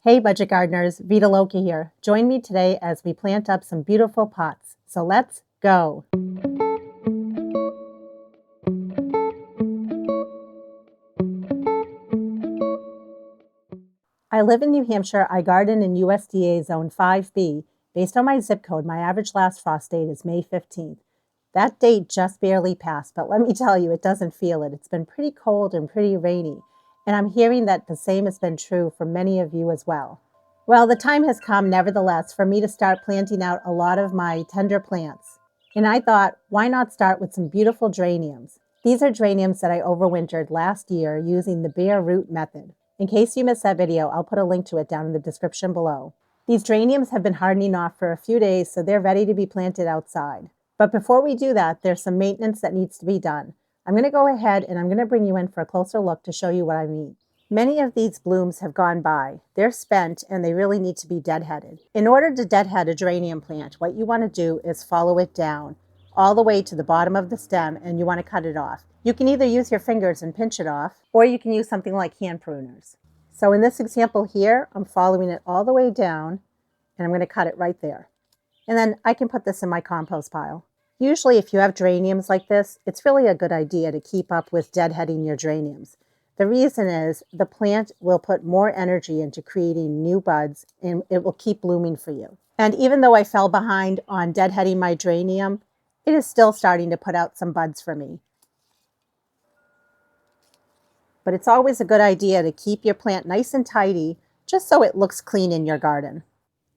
Hey budget gardeners, Vita Loki here. Join me today as we plant up some beautiful pots. So let's go. I live in New Hampshire. I garden in USDA Zone 5B. Based on my zip code, my average last frost date is May 15th. That date just barely passed, but let me tell you, it doesn't feel it. It's been pretty cold and pretty rainy, and I'm hearing that the same has been true for many of you as well. Well, the time has come, nevertheless, for me to start planting out a lot of my tender plants. And I thought, why not start with some beautiful geraniums? These are geraniums that I overwintered last year using the bare root method. In case you missed that video, I'll put a link to it down in the description below. These geraniums have been hardening off for a few days, so they're ready to be planted outside. But before we do that, there's some maintenance that needs to be done. I'm going to go ahead and I'm going to bring you in for a closer look to show you what I mean. Many of these blooms have gone by. They're spent and they really need to be deadheaded. In order to deadhead a geranium plant, what you want to do is follow it down all the way to the bottom of the stem, and you want to cut it off. You can either use your fingers and pinch it off, or you can use something like hand pruners. So in this example here, I'm following it all the way down and I'm going to cut it right there. And then I can put this in my compost pile. Usually if you have geraniums like this, it's really a good idea to keep up with deadheading your geraniums. The reason is the plant will put more energy into creating new buds and it will keep blooming for you. And even though I fell behind on deadheading my geranium, it is still starting to put out some buds for me. But it's always a good idea to keep your plant nice and tidy just so it looks clean in your garden.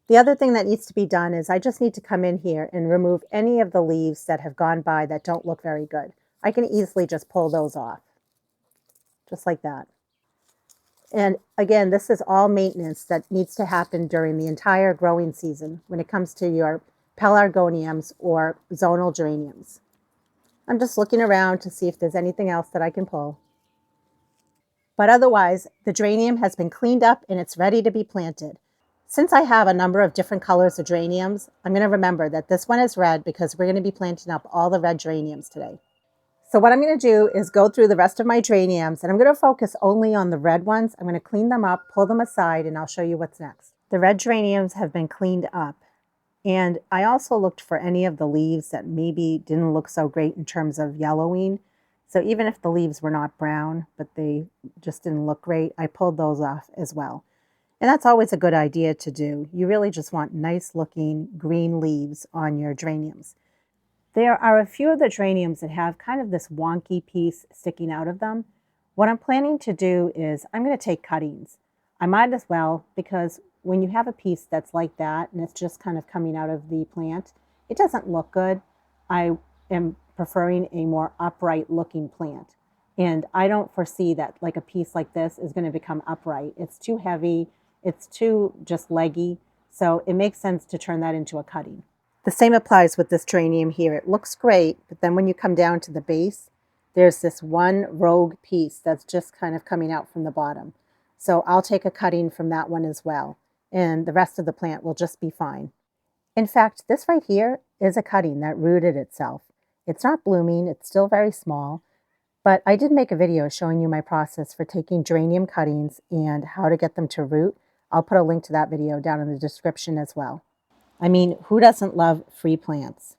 The other thing that needs to be done is I just need to come in here and remove any of the leaves that have gone by that don't look very good. I can easily just pull those off. Just like that. And again, this is all maintenance that needs to happen during the entire growing season when it comes to your pelargoniums or zonal geraniums. I'm just looking around to see if there's anything else that I can pull. But otherwise, the geranium has been cleaned up and it's ready to be planted. Since I have a number of different colors of geraniums, I'm going to remember that this one is red because we're going to be planting up all the red geraniums today. So what I'm going to do is go through the rest of my geraniums, and I'm going to focus only on the red ones. I'm going to clean them up, pull them aside, and I'll show you what's next. The red geraniums have been cleaned up, and I also looked for any of the leaves that maybe didn't look so great in terms of yellowing. So even if the leaves were not brown, but they just didn't look great, I pulled those off as well. And that's always a good idea to do. You really just want nice looking green leaves on your geraniums. There are a few of the geraniums that have kind of this wonky piece sticking out of them. What I'm planning to do is I'm going to take cuttings. I might as well, because when you have a piece that's like that and it's just kind of coming out of the plant, it doesn't look good. I am preferring a more upright looking plant. And I don't foresee that like a piece like this is going to become upright. It's too heavy. It's too just leggy. So it makes sense to turn that into a cutting. The same applies with this geranium here. It looks great, but then when you come down to the base, there's this one rogue piece that's just kind of coming out from the bottom. So I'll take a cutting from that one as well, and the rest of the plant will just be fine. In fact, this right here is a cutting that rooted itself. It's not blooming, it's still very small, but I did make a video showing you my process for taking geranium cuttings and how to get them to root. I'll put a link to that video down in the description as well. I mean, who doesn't love free plants?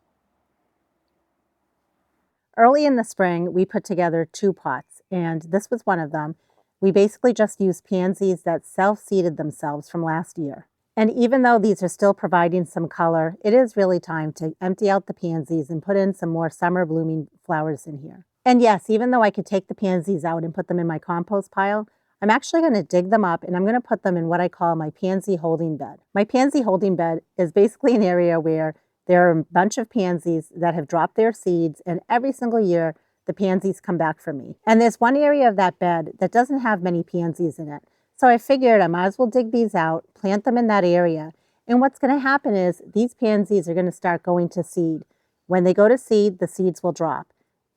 Early in the spring, we put together 2 pots, and this was one of them. We basically just used pansies that self-seeded themselves from last year. And even though these are still providing some color, it is really time to empty out the pansies and put in some more summer blooming flowers in here. And yes, even though I could take the pansies out and put them in my compost pile, I'm actually going to dig them up and I'm going to put them in what I call my pansy holding bed. My pansy holding bed is basically an area where there are a bunch of pansies that have dropped their seeds, and every single year the pansies come back for me. And there's one area of that bed that doesn't have many pansies in it. So I figured I might as well dig these out, plant them in that area. And what's going to happen is these pansies are going to start going to seed. When they go to seed, the seeds will drop.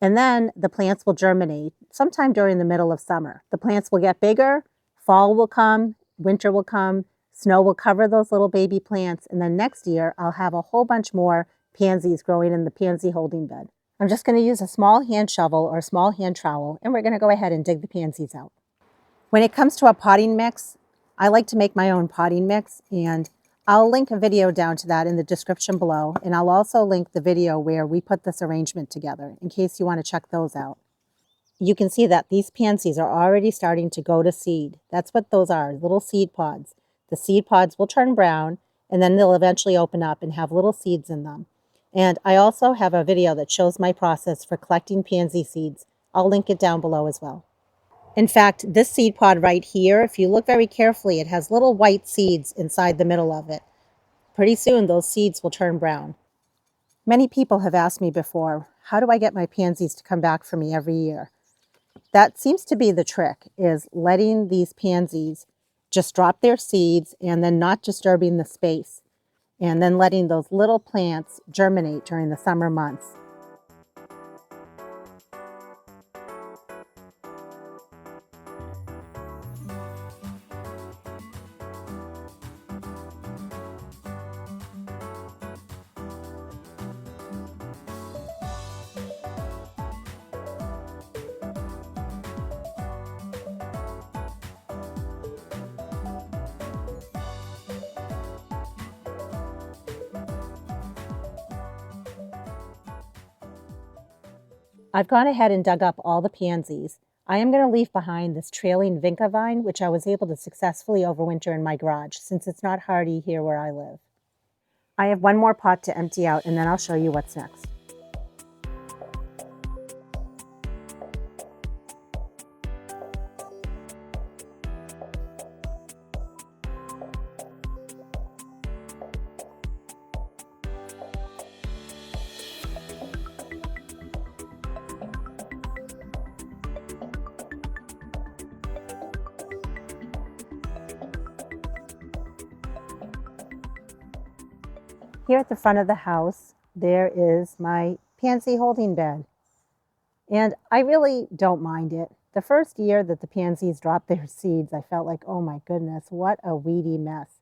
And then the plants will germinate sometime during the middle of summer. The plants will get bigger, fall will come, winter will come, snow will cover those little baby plants, and then next year I'll have a whole bunch more pansies growing in the pansy holding bed. I'm just going to use a small hand shovel or a small hand trowel, and we're going to go ahead and dig the pansies out. When it comes to a potting mix, I like to make my own potting mix, and I'll link a video down to that in the description below, and I'll also link the video where we put this arrangement together in case you want to check those out. You can see that these pansies are already starting to go to seed. That's what those are, little seed pods. The seed pods will turn brown, and then they'll eventually open up and have little seeds in them. And I also have a video that shows my process for collecting pansy seeds. I'll link it down below as well. In fact, this seed pod right here, if you look very carefully, it has little white seeds inside the middle of it. Pretty soon, those seeds will turn brown. Many people have asked me before, how do I get my pansies to come back for me every year? That seems to be the trick, is letting these pansies just drop their seeds and then not disturbing the space, and then letting those little plants germinate during the summer months. I've gone ahead and dug up all the pansies. I am going to leave behind this trailing vinca vine, which I was able to successfully overwinter in my garage since it's not hardy here where I live. I have one more pot to empty out, and then I'll show you what's next. Here at the front of the house, there is my pansy holding bed. And I really don't mind it. The first year that the pansies dropped their seeds, I felt like, oh my goodness, what a weedy mess.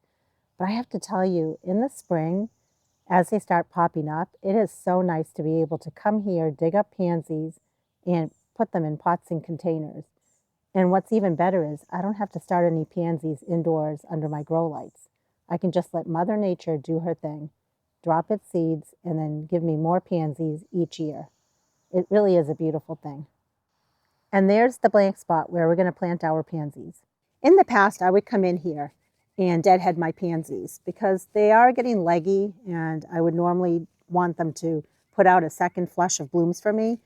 But I have to tell you, in the spring, as they start popping up, it is so nice to be able to come here, dig up pansies, and put them in pots and containers. And what's even better is I don't have to start any pansies indoors under my grow lights. I can just let Mother Nature do her thing, drop its seeds, and then give me more pansies each year. It really is a beautiful thing. And there's the blank spot where we're going to plant our pansies. In the past, I would come in here and deadhead my pansies because they are getting leggy, and I would normally want them to put out a second flush of blooms for me.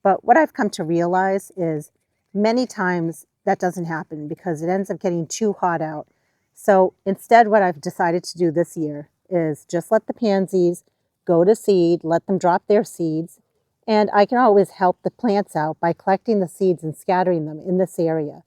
But what I've come to realize is many times that doesn't happen because it ends up getting too hot out. So instead, what I've decided to do this year is just let the pansies go to seed, let them drop their seeds, and I can always help the plants out by collecting the seeds and scattering them in this area,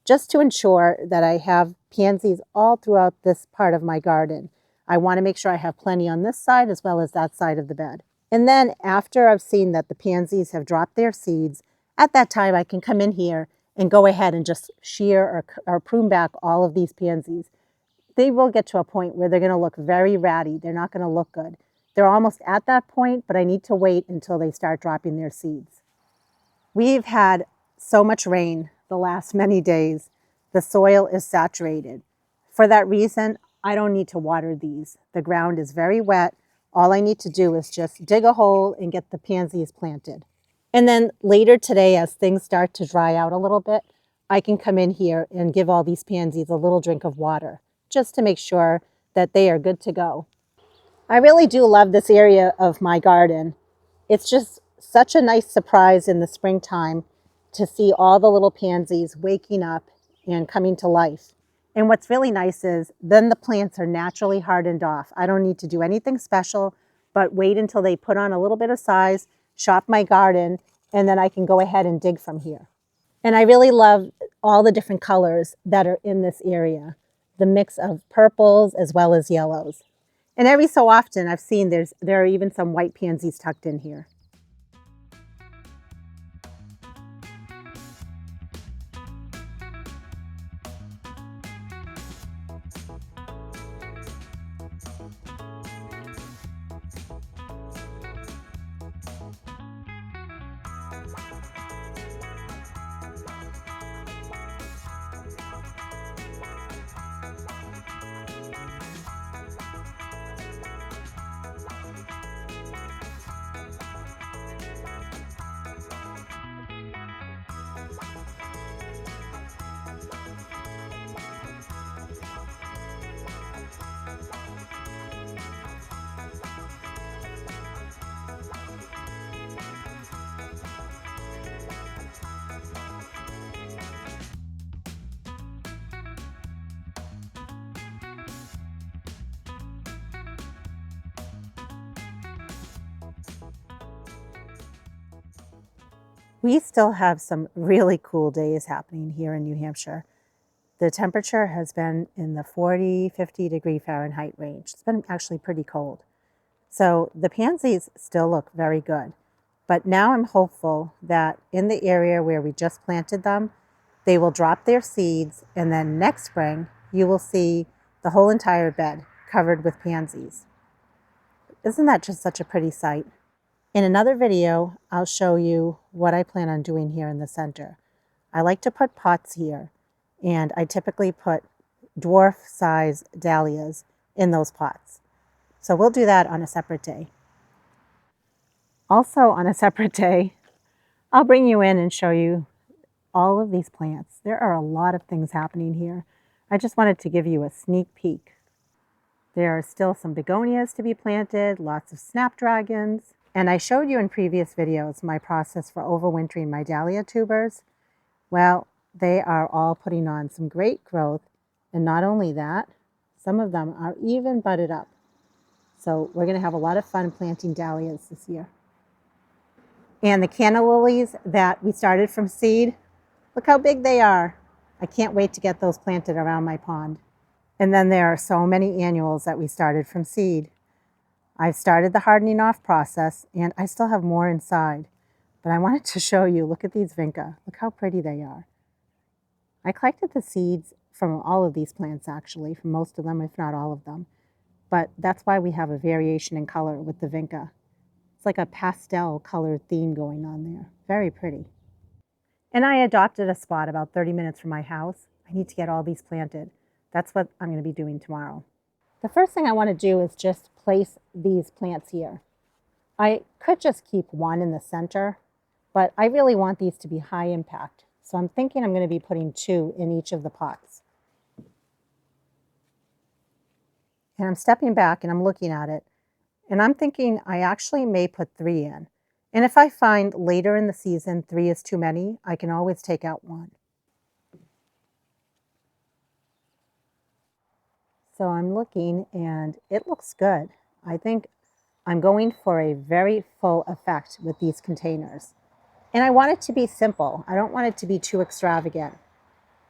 just to ensure that I have pansies all throughout this part of my garden. I want to make sure I have plenty on this side as well as that side of the bed. And then after I've seen that the pansies have dropped their seeds, at that time I can come in here and go ahead and just shear or prune back all of these pansies. They will get to a point where they're going to look very ratty. They're not going to look good. They're almost at that point, but I need to wait until they start dropping their seeds. We've had so much rain the last many days. The soil is saturated. For that reason, I don't need to water these. The ground is very wet. All I need to do is just dig a hole and get the pansies planted. And then later today, as things start to dry out a little bit, I can come in here and give all these pansies a little drink of water, just to make sure that they are good to go. I really do love this area of my garden. It's just such a nice surprise in the springtime to see all the little pansies waking up and coming to life. And what's really nice is then the plants are naturally hardened off. I don't need to do anything special, but wait until they put on a little bit of size, shop my garden, and then I can go ahead and dig from here. And I really love all the different colors that are in this area, the mix of purples as well as yellows. And every so often I've seen there are even some white pansies tucked in here. We still have some really cool days happening here in New Hampshire. The temperature has been in the 40, 50 degree Fahrenheit range. It's been actually pretty cold. So the pansies still look very good. But now I'm hopeful that in the area where we just planted them, they will drop their seeds, and then next spring you will see the whole entire bed covered with pansies. Isn't that just such a pretty sight? In another video, I'll show you what I plan on doing here in the center. I like to put pots here, and I typically put dwarf size dahlias in those pots. So we'll do that on a separate day. Also on a separate day, I'll bring you in and show you all of these plants. There are a lot of things happening here. I just wanted to give you a sneak peek. There are still some begonias to be planted, lots of snapdragons, and I showed you in previous videos my process for overwintering my dahlia tubers. Well, they are all putting on some great growth, and not only that, some of them are even budded up. So we're going to have a lot of fun planting dahlias this year. And the canna lilies that we started from seed, look how big they are. I can't wait to get those planted around my pond. And then there are so many annuals that we started from seed. I've started the hardening off process, and I still have more inside. But I wanted to show you, look at these vinca. Look how pretty they are. I collected the seeds from all of these plants, actually, from most of them, if not all of them. But that's why we have a variation in color with the vinca. It's like a pastel colored theme going on there. Very pretty. And I adopted a spot about 30 minutes from my house. I need to get all these planted. That's what I'm going to be doing tomorrow. The first thing I want to do is just place these plants here. I could just keep one in the center, but I really want these to be high impact. So I'm thinking I'm going to be putting 2 in each of the pots. And I'm stepping back and I'm looking at it, and I'm thinking I actually may put 3 in. And if I find later in the season 3 is too many, I can always take out 1. So I'm looking and it looks good. I think I'm going for a very full effect with these containers. And I want it to be simple. I don't want it to be too extravagant.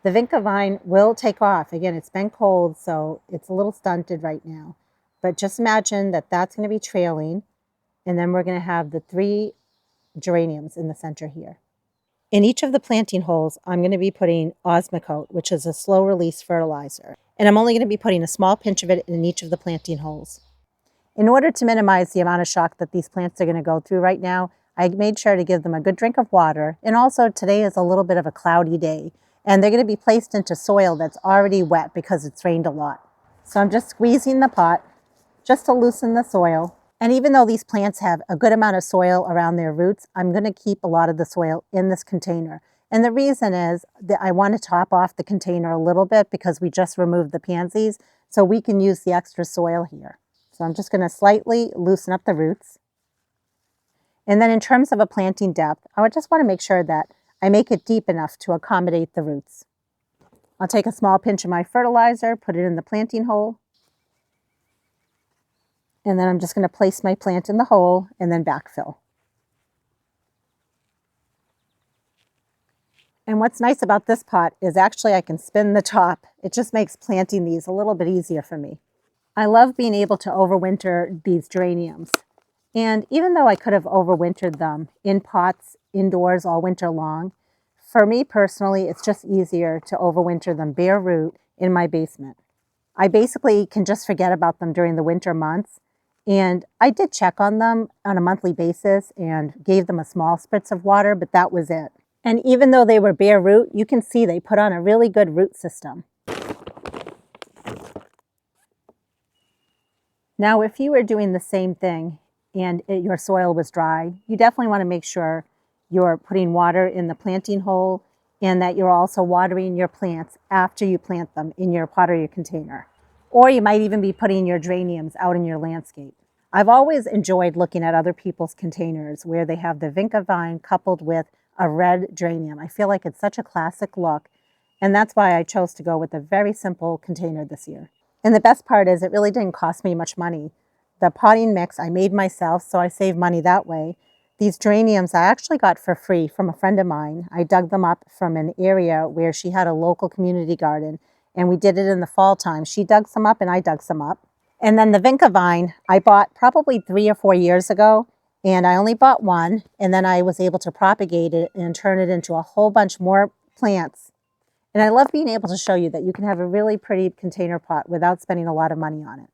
The vinca vine will take off. Again, it's been cold, so it's a little stunted right now. But just imagine that that's going to be trailing, and then we're going to have the 3 geraniums in the center here. In each of the planting holes, I'm going to be putting Osmocote, which is a slow-release fertilizer. And I'm only going to be putting a small pinch of it in each of the planting holes. In order to minimize the amount of shock that these plants are going to go through right now, I made sure to give them a good drink of water. And also today is a little bit of a cloudy day, and they're going to be placed into soil that's already wet because it's rained a lot. So I'm just squeezing the pot just to loosen the soil. And even though these plants have a good amount of soil around their roots, I'm going to keep a lot of the soil in this container. And the reason is that I want to top off the container a little bit because we just removed the pansies, so we can use the extra soil here. So I'm just going to slightly loosen up the roots. And then in terms of a planting depth, I would just want to make sure that I make it deep enough to accommodate the roots. I'll take a small pinch of my fertilizer, put it in the planting hole. And then I'm just going to place my plant in the hole and then backfill. And what's nice about this pot is actually I can spin the top. It just makes planting these a little bit easier for me. I love being able to overwinter these geraniums. And even though I could have overwintered them in pots indoors all winter long, for me personally, it's just easier to overwinter them bare root in my basement. I basically can just forget about them during the winter months. And I did check on them on a monthly basis and gave them a small spritz of water, but that was it. And even though they were bare root, you can see they put on a really good root system. Now, if you were doing the same thing and your soil was dry, you definitely want to make sure you're putting water in the planting hole and that you're also watering your plants after you plant them in your pot or your container. Or you might even be putting your geraniums out in your landscape. I've always enjoyed looking at other people's containers where they have the vinca vine coupled with a red geranium. I feel like it's such a classic look, and that's why I chose to go with a very simple container this year. And the best part is it really didn't cost me much money. The potting mix I made myself, so I saved money that way. These geraniums I actually got for free from a friend of mine. I dug them up from an area where she had a local community garden, and we did it in the fall time. She dug some up and I dug some up. And then the vinca vine I bought probably 3 or 4 years ago, and I only bought one, and then I was able to propagate it and turn it into a whole bunch more plants. And I love being able to show you that you can have a really pretty container pot without spending a lot of money on it.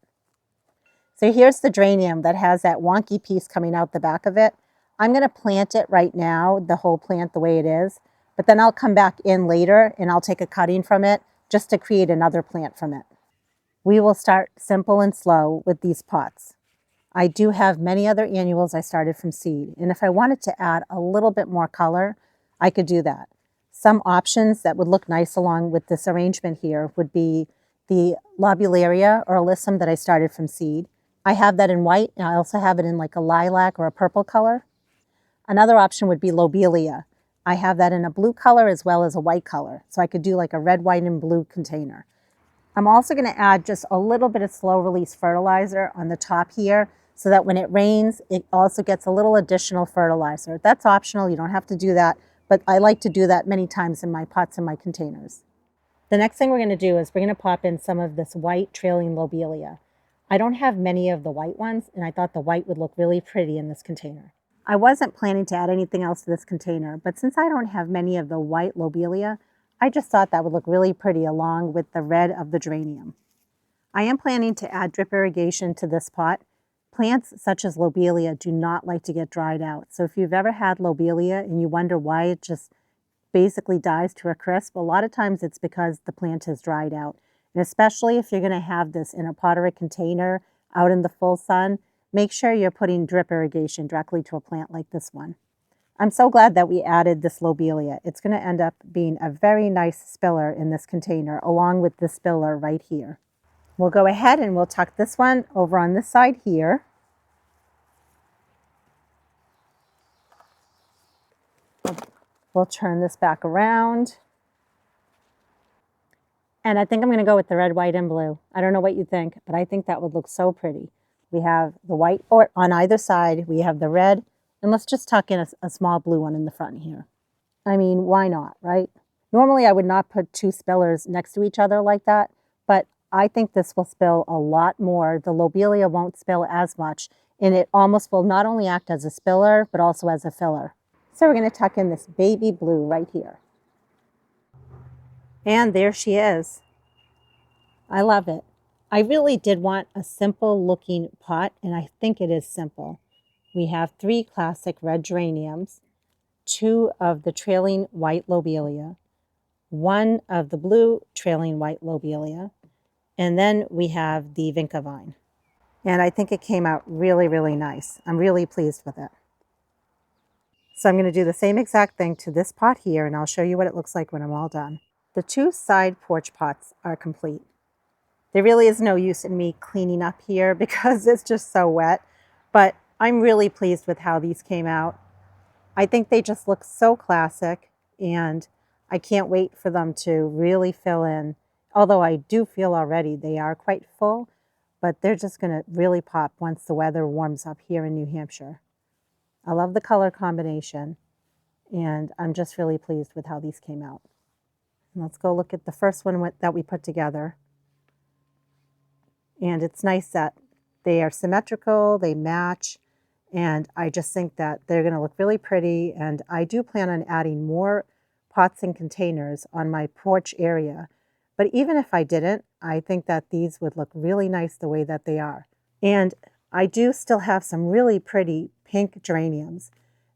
So here's the geranium that has that wonky piece coming out the back of it. I'm going to plant it right now, the whole plant the way it is, but then I'll come back in later and I'll take a cutting from it just to create another plant from it. We will start simple and slow with these pots. I do have many other annuals I started from seed, and if I wanted to add a little bit more color, I could do that. Some options that would look nice along with this arrangement here would be the lobelia or alyssum that I started from seed. I have that in white, and I also have it in like a lilac or a purple color. Another option would be lobelia. I have that in a blue color as well as a white color, so I could do like a red, white, and blue container. I'm also going to add just a little bit of slow release fertilizer on the top here so that when it rains, it also gets a little additional fertilizer. That's optional, you don't have to do that, but I like to do that many times in my pots and my containers. The next thing we're going to do is we're going to pop in some of this white trailing lobelia. I don't have many of the white ones, and I thought the white would look really pretty in this container. I wasn't planning to add anything else to this container, but since I don't have many of the white lobelia, I just thought that would look really pretty along with the red of the geranium. I am planning to add drip irrigation to this pot. Plants such as lobelia do not like to get dried out. So if you've ever had lobelia and you wonder why it just basically dies to a crisp, a lot of times it's because the plant has dried out. And especially if you're going to have this in a pot or a container out in the full sun, make sure you're putting drip irrigation directly to a plant like this one. I'm so glad that we added this lobelia. It's going to end up being a very nice spiller in this container along with this spiller right here. We'll go ahead and we'll tuck this one over on this side here. We'll turn this back around. And I think I'm going to go with the red, white, and blue. I don't know what you think, but I think that would look so pretty. We have the white on either side. We have the red. And let's just tuck in a small blue one in the front here. I mean, why not, right? Normally, I would not put two spillers next to each other like that, but I think this will spill a lot more. The lobelia won't spill as much, and it almost will not only act as a spiller, but also as a filler. So we're going to tuck in this baby blue right here. And there she is. I love it. I really did want a simple looking pot, and I think it is simple. We have 3 classic red geraniums, 2 of the trailing white lobelia, 1 of the blue trailing white lobelia, and then we have the vinca vine. And I think it came out really, really nice. I'm really pleased with it. So I'm going to do the same exact thing to this pot here, and I'll show you what it looks like when I'm all done. The 2 side porch pots are complete. There really is no use in me cleaning up here because it's just so wet, but I'm really pleased with how these came out. I think they just look so classic, and I can't wait for them to really fill in. Although I do feel already they are quite full, but they're just going to really pop once the weather warms up here in New Hampshire. I love the color combination, and I'm just really pleased with how these came out. And let's go look at the first one that we put together. And it's nice that they are symmetrical, they match, and I just think that they're going to look really pretty. And I do plan on adding more pots and containers on my porch area. But even if I didn't, I think that these would look really nice the way that they are. And I do still have some really pretty pink geraniums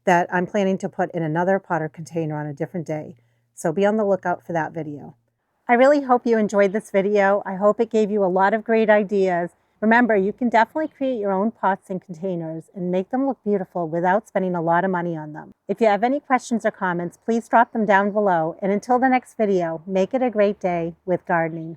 that I'm planning to put in another pot or container on a different day. So be on the lookout for that video. I really hope you enjoyed this video. I hope it gave you a lot of great ideas. Remember, you can definitely create your own pots and containers and make them look beautiful without spending a lot of money on them. If you have any questions or comments, please drop them down below. And until the next video, make it a great day with gardening.